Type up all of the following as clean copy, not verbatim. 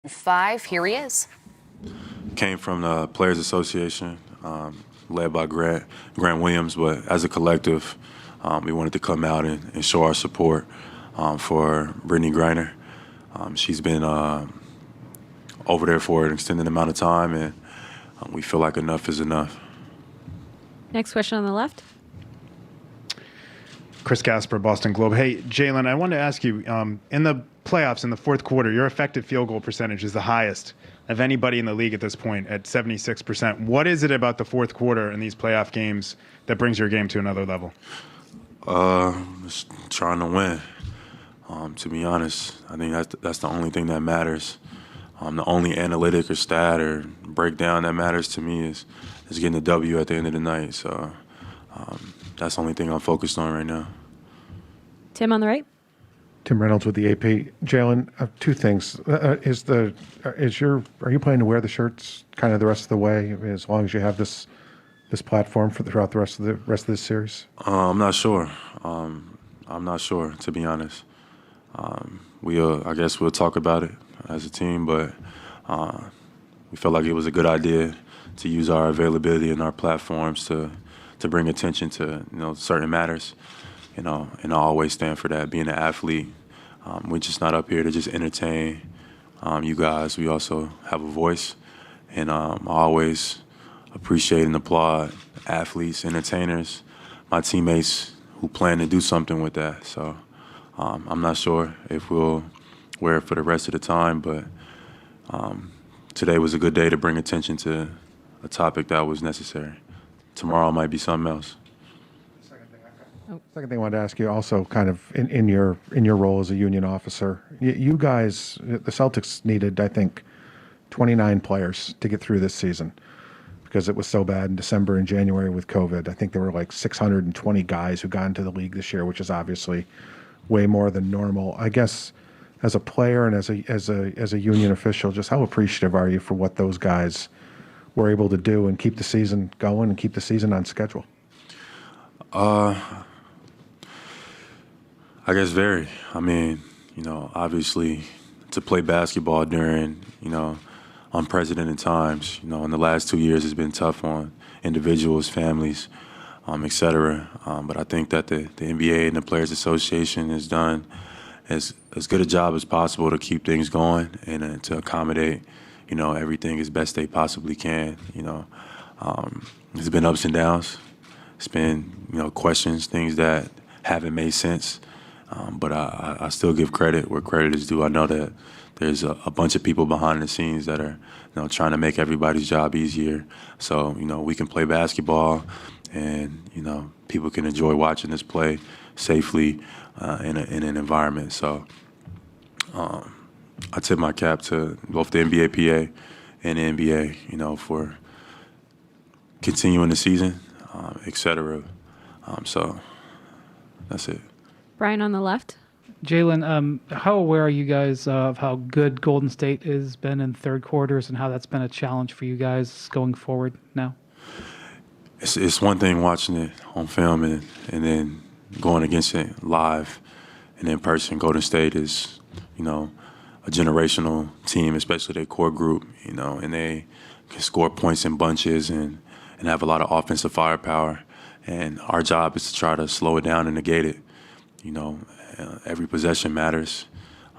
5. Here he is. Came from the Players Association, led by Grant Williams, but as a collective, we wanted to come out and show our support for Brittany Griner. She's been over there for an extended amount of time, and we feel like enough is enough. Next question on the left. Chris Gasper, Boston Globe. Hey, Jaylen, I wanted to ask you, in the playoffs in the fourth quarter, your effective field goal percentage is the highest of anybody in the league at this point at 76%. What is it about the fourth quarter in these playoff games that brings your game to another level? Just trying to win. To be honest, I think that's the only thing that matters. The only analytic or stat or breakdown that matters to me is getting the W at the end of the night. So that's the only thing I'm focused on right now. Tim on the right. Tim Reynolds with the AP. Jaylen, two things. Are you planning to wear the shirts kind of the rest of the way as long as you have this platform throughout the rest of this series? I'm not sure. I'm not sure, to be honest. I guess we'll talk about it as a team, but we felt like it was a good idea to use our availability and our platforms to bring attention to certain matters. And I always stand for that. Being an athlete, we're just not up here to just entertain you guys. We also have a voice, and I always appreciate and applaud athletes, entertainers, my teammates who plan to do something with that. So I'm not sure if we'll wear it for the rest of the time, but today was a good day to bring attention to a topic that was necessary. Tomorrow might be something else. Second thing I wanted to ask you, also kind of in your role as a union officer, you guys, the Celtics needed, I think, 29 players to get through this season because it was so bad in December and January with COVID. I think there were like 620 guys who got into the league this year, which is obviously way more than normal. I guess as a player and as a union official, just how appreciative are you for what those guys were able to do and keep the season going and keep the season on schedule? I guess very. I mean, obviously to play basketball during, unprecedented times, in the last 2 years has been tough on individuals, families, et cetera. But I think that the NBA and the Players Association has done as good a job as possible to keep things going and to accommodate, everything as best they possibly can. There's been ups and downs. It's been, questions, things that haven't made sense. But I still give credit where credit is due. I know that there's a bunch of people behind the scenes that are, trying to make everybody's job easier. So, we can play basketball and, people can enjoy watching us play safely in an environment. So I tip my cap to both the NBA PA and the NBA, for continuing the season, et cetera. So that's it. Brian on the left. Jaylen, how aware are you guys of how good Golden State has been in third quarters and how that's been a challenge for you guys going forward now? It's one thing watching it on film and then going against it live and in person. Golden State is, a generational team, especially their core group, and they can score points in bunches and have a lot of offensive firepower. And our job is to try to slow it down and negate it. Every possession matters.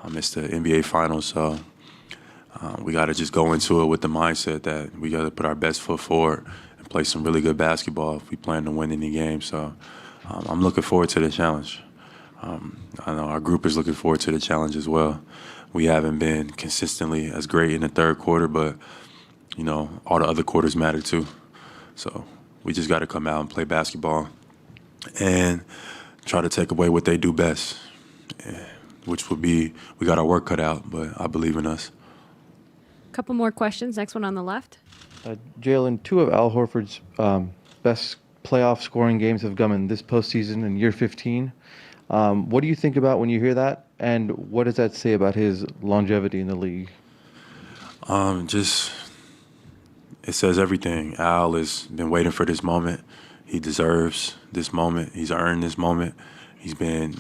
It's the NBA Finals, so we got to just go into it with the mindset that we got to put our best foot forward and play some really good basketball if we plan to win any game. So I'm looking forward to the challenge. I know our group is looking forward to the challenge as well. We haven't been consistently as great in the third quarter, but, all the other quarters matter too. So we just got to come out and play basketball and try to take away what they do best, which would be we got our work cut out, but I believe in us. A couple more questions. Next one on the left. Jaylen, two of Al Horford's best playoff scoring games have come in this postseason in year 15. What do you think about when you hear that, and what does that say about his longevity in the league? It says everything. Al has been waiting for this moment. He deserves this moment. He's earned this moment. He's been,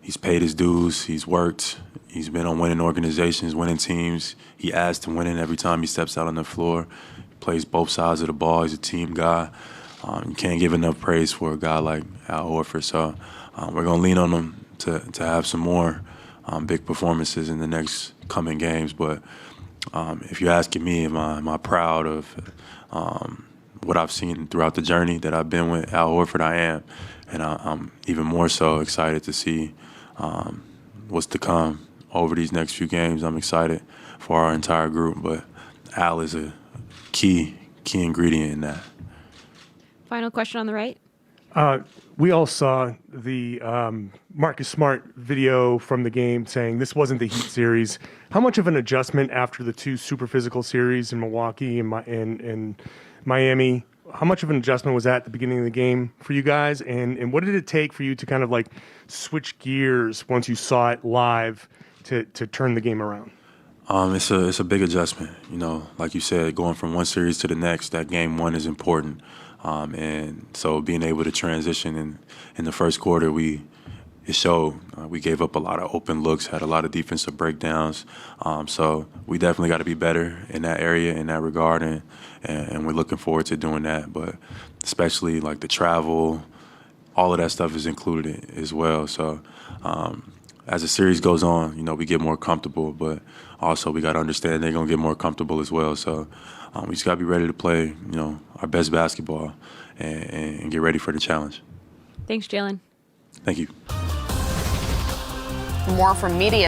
he's paid his dues. He's worked. He's been on winning organizations, winning teams. He adds to winning every time he steps out on the floor. He plays both sides of the ball. He's a team guy. You can't give enough praise for a guy like Al Horford. So we're going to lean on him to have some more big performances in the next coming games. But if you're asking me, am I proud of what I've seen throughout the journey that I've been with Al Horford? I am. And I'm even more so excited to see what's to come over these next few games. I'm excited for our entire group, but Al is a key ingredient in that. Final question on the right. We all saw the Marcus Smart video from the game saying this wasn't the Heat series. How much of an adjustment after the two super physical series in Milwaukee and Miami, how much of an adjustment was that at the beginning of the game for you guys? And what did it take for you to kind of like switch gears once you saw it live to turn the game around? It's a big adjustment. You know, like you said, going from one series to the next, that game one is important. And so being able to transition in the first quarter, it showed. We gave up a lot of open looks, had a lot of defensive breakdowns. So we definitely got to be better in that area, in that regard, and we're looking forward to doing that. But especially like the travel, all of that stuff is included as well. So as the series goes on, you know, we get more comfortable, but also we got to understand they're going to get more comfortable as well. So we just got to be ready to play, you know, our best basketball and get ready for the challenge. Thanks, Jaylen. Thank you. More from media.